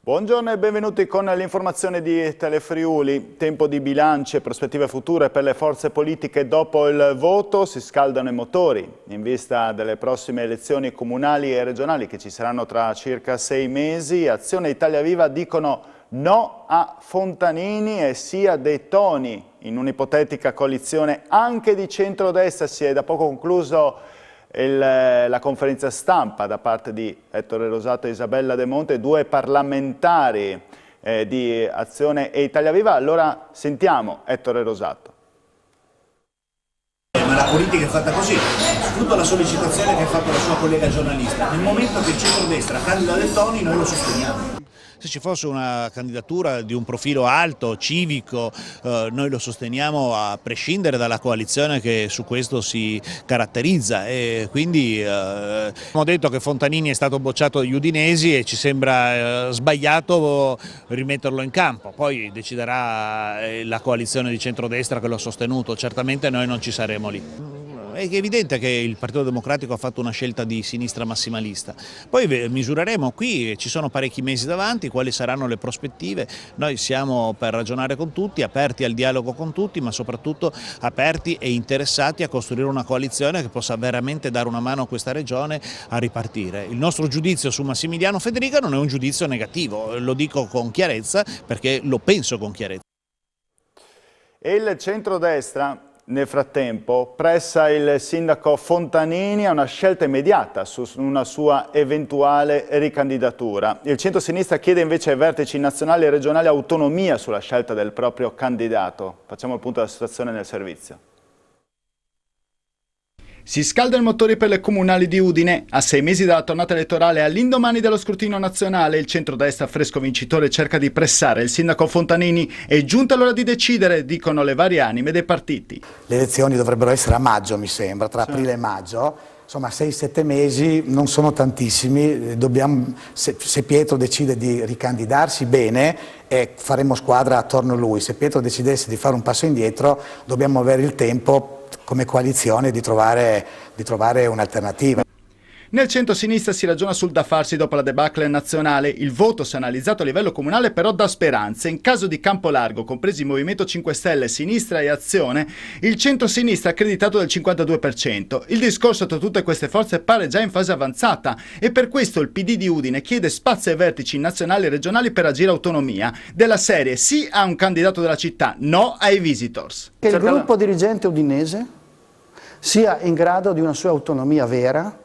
Buongiorno e benvenuti con l'informazione di Telefriuli. Tempo di bilanci e prospettive future per le forze politiche dopo il voto. Si scaldano i motori in vista delle prossime elezioni comunali e regionali che ci saranno tra circa 6 mesi. Azione e Italia Viva dicono no a Fontanini e sì a De Toni. In un'ipotetica coalizione anche di centrodestra si è da poco concluso la conferenza stampa da parte di Ettore Rosato e Isabella De Monte, due parlamentari di Azione e Italia Viva. Allora sentiamo Ettore Rosato. Ma la politica è fatta così, sfrutto la sollecitazione che ha fatto la sua collega giornalista. Nel momento che il centrodestra candida De Toni, noi lo sosteniamo. Se ci fosse una candidatura di un profilo alto, civico, noi lo sosteniamo a prescindere dalla coalizione che su questo si caratterizza, e quindi abbiamo detto che Fontanini è stato bocciato dagli udinesi e ci sembra sbagliato rimetterlo in campo, poi deciderà la coalizione di centrodestra che lo ha sostenuto, certamente noi non ci saremo lì. È evidente che il Partito Democratico ha fatto una scelta di sinistra massimalista, poi misureremo qui, ci sono parecchi mesi davanti, quali saranno le prospettive. Noi siamo per ragionare con tutti, aperti al dialogo con tutti, ma soprattutto aperti e interessati a costruire una coalizione che possa veramente dare una mano a questa regione a ripartire. Il nostro giudizio su Massimiliano Federica non è un giudizio negativo, lo dico con chiarezza perché lo penso con chiarezza. E il centrodestra nel frattempo pressa il sindaco Fontanini a una scelta immediata su una sua eventuale ricandidatura. Il centro-sinistra chiede invece ai vertici nazionali e regionali autonomia sulla scelta del proprio candidato. Facciamo il punto della situazione nel servizio. Si scaldano i motori per le comunali di Udine. A 6 mesi dalla tornata elettorale, all'indomani dello scrutinio nazionale, il centrodestra fresco vincitore cerca di pressare il sindaco Fontanini. È giunta l'ora di decidere, dicono le varie anime dei partiti. Le elezioni dovrebbero essere a maggio, mi sembra, tra aprile e maggio. Insomma, 6-7 mesi non sono tantissimi. Se Pietro decide di ricandidarsi, bene, e faremo squadra attorno a lui. Se Pietro decidesse di fare un passo indietro, dobbiamo avere il tempo come coalizione di trovare un'alternativa. Nel centro-sinistra si ragiona sul da farsi dopo la debacle nazionale. Il voto, se analizzato a livello comunale, però dà speranze. In caso di campo largo, compresi il Movimento 5 Stelle, Sinistra e Azione, il centro-sinistra è accreditato del 52%. Il discorso tra tutte queste forze pare già in fase avanzata e per questo il PD di Udine chiede spazio ai vertici nazionali e regionali per agire autonomia. Della serie sì a un candidato della città, no ai visitors. Che il gruppo dirigente udinese sia in grado di una sua autonomia vera,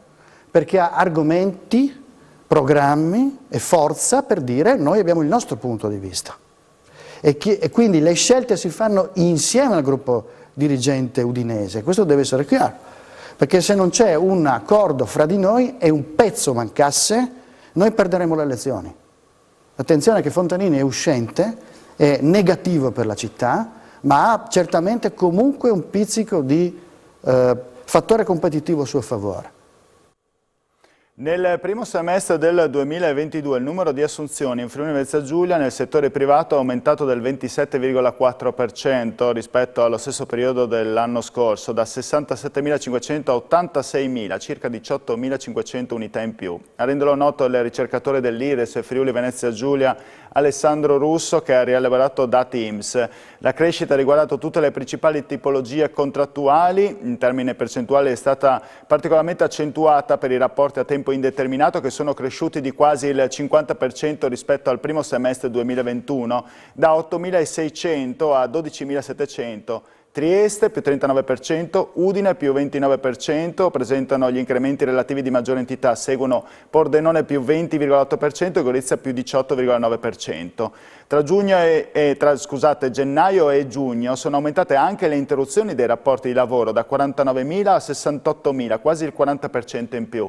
perché ha argomenti, programmi e forza per dire noi abbiamo il nostro punto di vista. E quindi le scelte si fanno insieme al gruppo dirigente udinese, questo deve essere chiaro, perché se non c'è un accordo fra di noi e un pezzo mancasse, noi perderemo le elezioni. Attenzione che Fontanini è uscente, è negativo per la città, ma ha certamente comunque un pizzico di fattore competitivo a suo favore. Nel primo semestre del 2022 il numero di assunzioni in Friuli Venezia Giulia nel settore privato è aumentato del 27,4% rispetto allo stesso periodo dell'anno scorso, da 67.500 a 86.000, circa 18.500 unità in più. A renderlo noto il ricercatore dell'IRES Friuli Venezia Giulia Alessandro Russo, che ha rielaborato dati INPS. La crescita ha riguardato tutte le principali tipologie contrattuali, in termini percentuali è stata particolarmente accentuata per i rapporti a tempo indeterminato che sono cresciuti di quasi il 50% rispetto al primo semestre 2021, da 8.600 a 12.700. Trieste più 39%, Udine più 29%, presentano gli incrementi relativi di maggiore entità, seguono Pordenone più 20,8% e Gorizia più 18,9%. Tra gennaio e giugno sono aumentate anche le interruzioni dei rapporti di lavoro da 49.000 a 68.000, quasi il 40% in più.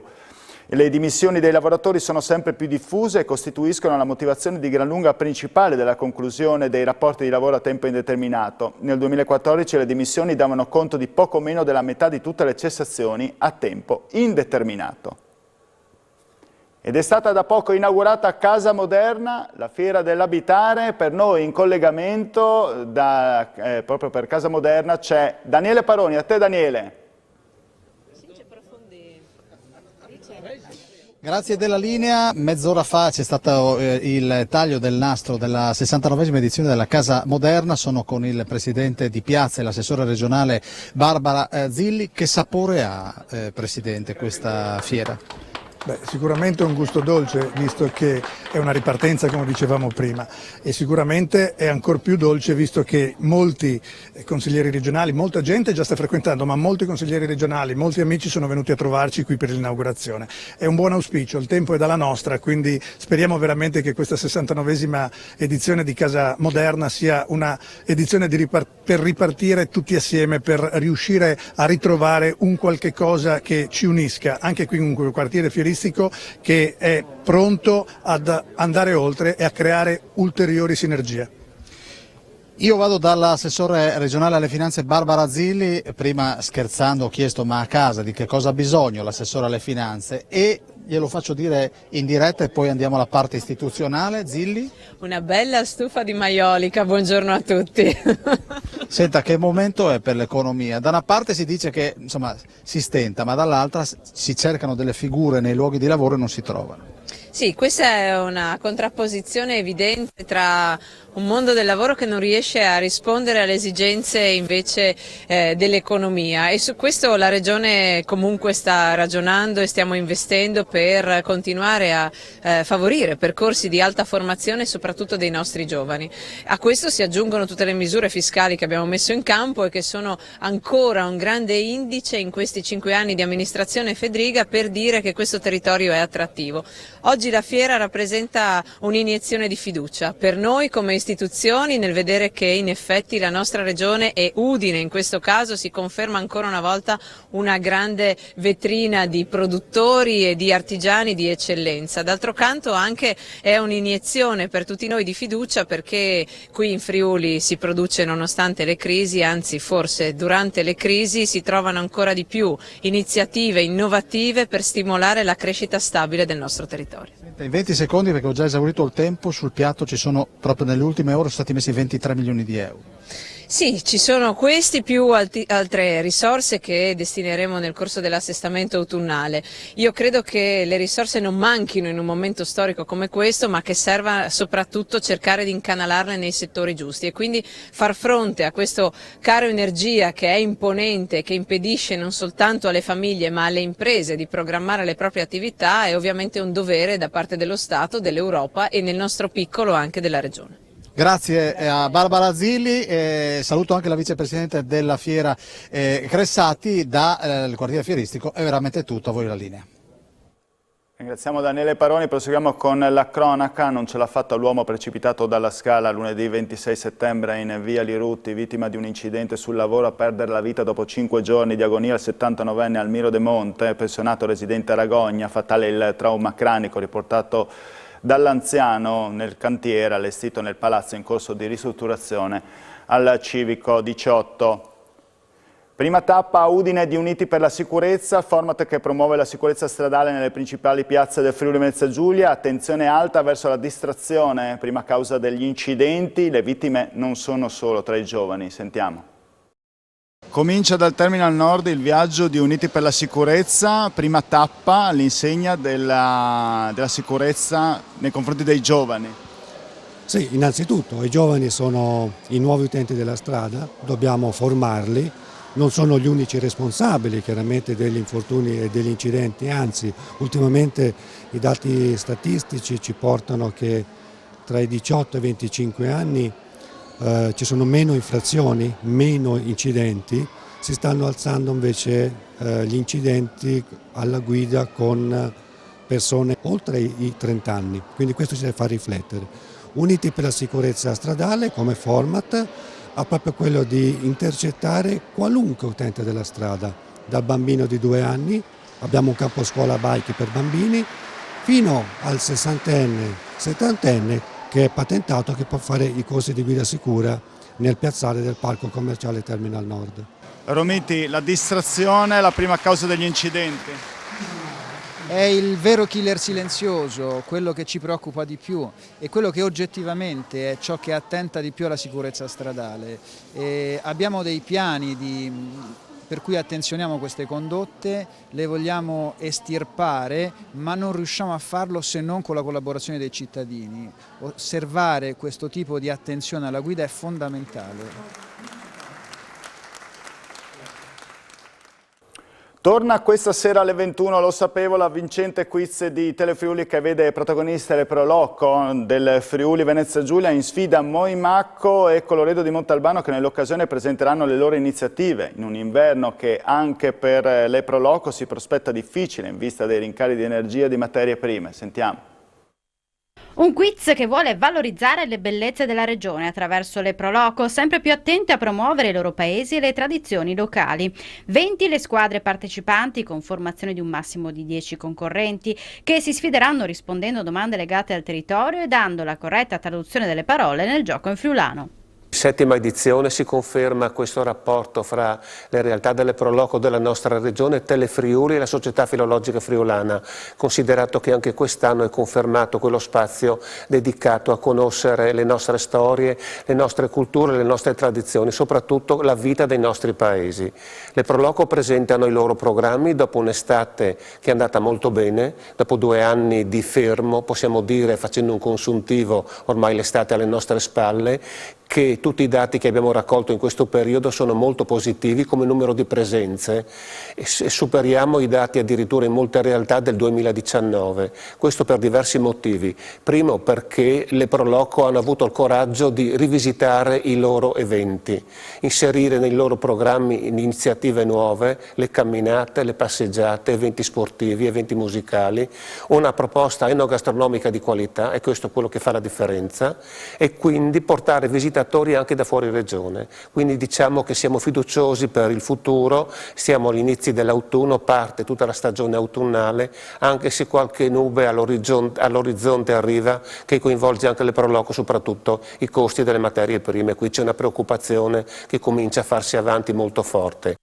Le dimissioni dei lavoratori sono sempre più diffuse e costituiscono la motivazione di gran lunga principale della conclusione dei rapporti di lavoro a tempo indeterminato. Nel 2014 le dimissioni davano conto di poco meno della metà di tutte le cessazioni a tempo indeterminato. Ed è stata da poco inaugurata Casa Moderna, la fiera dell'abitare. Per noi in collegamento proprio per Casa Moderna c'è Daniele Paroni. A te Daniele. Grazie della linea. Mezz'ora fa c'è stato il taglio del nastro della 69esima edizione della Casa Moderna. Sono con il presidente di Piazza e l'assessore regionale Barbara Zilli. Che sapore ha, presidente, questa fiera? Beh, sicuramente è un gusto dolce, visto che è una ripartenza, come dicevamo prima, e sicuramente è ancora più dolce visto che molti consiglieri regionali, molta gente già sta frequentando, ma molti consiglieri regionali, molti amici sono venuti a trovarci qui per l'inaugurazione. È un buon auspicio, il tempo è dalla nostra, quindi speriamo veramente che questa 69esima edizione di Casa Moderna sia una edizione per ripartire tutti assieme, per riuscire a ritrovare un qualche cosa che ci unisca, anche qui in un quartiere fieristico che è pronto ad andare oltre e a creare ulteriori sinergie. Io vado dall'assessore regionale alle finanze Barbara Zilli. Prima scherzando ho chiesto ma a casa di che cosa ha bisogno l'assessore alle finanze, e glielo faccio dire in diretta e poi andiamo alla parte istituzionale. Zilli? Una bella stufa di maiolica, buongiorno a tutti. Senta, che momento è per l'economia? Da una parte si dice che insomma si stenta, ma dall'altra si cercano delle figure nei luoghi di lavoro e non si trovano. Sì, questa è una contrapposizione evidente tra un mondo del lavoro che non riesce a rispondere alle esigenze invece dell'economia, e su questo la Regione comunque sta ragionando e stiamo investendo per continuare a favorire percorsi di alta formazione soprattutto dei nostri giovani. A questo si aggiungono tutte le misure fiscali che abbiamo messo in campo e che sono ancora un grande indice in questi 5 anni di amministrazione Fedriga per dire che questo territorio è attrattivo. Oggi la fiera rappresenta un'iniezione di fiducia per noi come istituzioni nel vedere che in effetti la nostra regione, e Udine in questo caso, si conferma ancora una volta una grande vetrina di produttori e di artigiani di eccellenza. D'altro canto anche è un'iniezione per tutti noi di fiducia, perché qui in Friuli si produce nonostante le crisi, anzi forse durante le crisi si trovano ancora di più iniziative innovative per stimolare la crescita stabile del nostro territorio. In 20 secondi, perché ho già esaurito il tempo, sul piatto ci sono proprio nelle ultime ore sono stati messi 23 milioni di euro. Sì, ci sono questi più altre risorse che destineremo nel corso dell'assestamento autunnale. Io credo che le risorse non manchino in un momento storico come questo, ma che serva soprattutto cercare di incanalarle nei settori giusti e quindi far fronte a questo caro energia che è imponente, che impedisce non soltanto alle famiglie ma alle imprese di programmare le proprie attività, è ovviamente un dovere da parte dello Stato, dell'Europa e nel nostro piccolo anche della Regione. Grazie a Barbara Zilli, saluto anche la vicepresidente della fiera Cressati. Dal quartiere fieristico è veramente tutto, a voi la linea. Ringraziamo Daniele Paroni, proseguiamo con la cronaca. Non ce l'ha fatta l'uomo precipitato dalla scala lunedì 26 settembre in via Lirutti, vittima di un incidente sul lavoro, a perdere la vita dopo 5 giorni di agonia il 79enne Almiro De Monte, pensionato residente a Ragogna. Fatale il trauma cranico riportato dall'anziano nel cantiere allestito nel palazzo in corso di ristrutturazione al Civico 18. Prima tappa a Udine di Uniti per la Sicurezza, format che promuove la sicurezza stradale nelle principali piazze del Friuli Venezia Giulia. Attenzione alta verso la distrazione, prima causa degli incidenti. Le vittime non sono solo tra i giovani, sentiamo. Comincia dal Terminal Nord il viaggio di Uniti per la Sicurezza, prima tappa all'insegna della sicurezza nei confronti dei giovani. Sì, innanzitutto i giovani sono i nuovi utenti della strada, dobbiamo formarli, non sono gli unici responsabili chiaramente degli infortuni e degli incidenti, anzi ultimamente i dati statistici ci portano che tra i 18 e i 25 anni ci sono meno infrazioni, meno incidenti, si stanno alzando invece gli incidenti alla guida con persone oltre i 30 anni, quindi questo ci deve far riflettere. Uniti per la sicurezza stradale come format ha proprio quello di intercettare qualunque utente della strada, dal bambino di 2 anni, abbiamo un campo scuola bike per bambini, fino al 60enne, 70enne, che è patentato, che può fare i corsi di guida sicura nel piazzale del parco commerciale Terminal Nord. Romiti, la distrazione è la prima causa degli incidenti. È il vero killer silenzioso, quello che ci preoccupa di più e quello che oggettivamente è ciò che attenta di più alla sicurezza stradale. Abbiamo dei piani per cui attenzioniamo queste condotte, le vogliamo estirpare, ma non riusciamo a farlo se non con la collaborazione dei cittadini. Osservare questo tipo di attenzione alla guida è fondamentale. Torna questa sera alle 21, lo sapevo, la vincente quiz di Telefriuli che vede protagoniste le Proloco del Friuli Venezia Giulia in sfida Moimacco e Colloredo di Montalbano, che nell'occasione presenteranno le loro iniziative in un inverno che anche per le Proloco si prospetta difficile in vista dei rincari di energia e di materie prime. Sentiamo. Un quiz che vuole valorizzare le bellezze della regione attraverso le Proloco, sempre più attente a promuovere i loro paesi e le tradizioni locali. 20 le squadre partecipanti con formazione di un massimo di 10 concorrenti che si sfideranno rispondendo a domande legate al territorio e dando la corretta traduzione delle parole nel gioco in friulano. Settima edizione, si conferma questo rapporto fra le realtà delle Proloco della nostra regione, Telefriuli e la Società Filologica Friulana, considerato che anche quest'anno è confermato quello spazio dedicato a conoscere le nostre storie, le nostre culture, le nostre tradizioni, soprattutto la vita dei nostri paesi. Le Proloco presentano i loro programmi dopo un'estate che è andata molto bene, dopo 2 anni di fermo, possiamo dire, facendo un consuntivo, ormai l'estate alle nostre spalle, che tutti i dati che abbiamo raccolto in questo periodo sono molto positivi come numero di presenze e superiamo i dati addirittura in molte realtà del 2019, questo per diversi motivi. Primo, perché le Proloco hanno avuto il coraggio di rivisitare i loro eventi, inserire nei loro programmi iniziative nuove, le camminate, le passeggiate, eventi sportivi, eventi musicali, una proposta enogastronomica di qualità, e questo è quello che fa la differenza, e quindi portare visitatori anche da fuori regione. Quindi diciamo che siamo fiduciosi per il futuro, siamo agli inizi dell'autunno, parte tutta la stagione autunnale, anche se qualche nube all'orizzonte arriva che coinvolge anche le Proloco, soprattutto i costi delle materie prime. Qui c'è una preoccupazione che comincia a farsi avanti molto forte.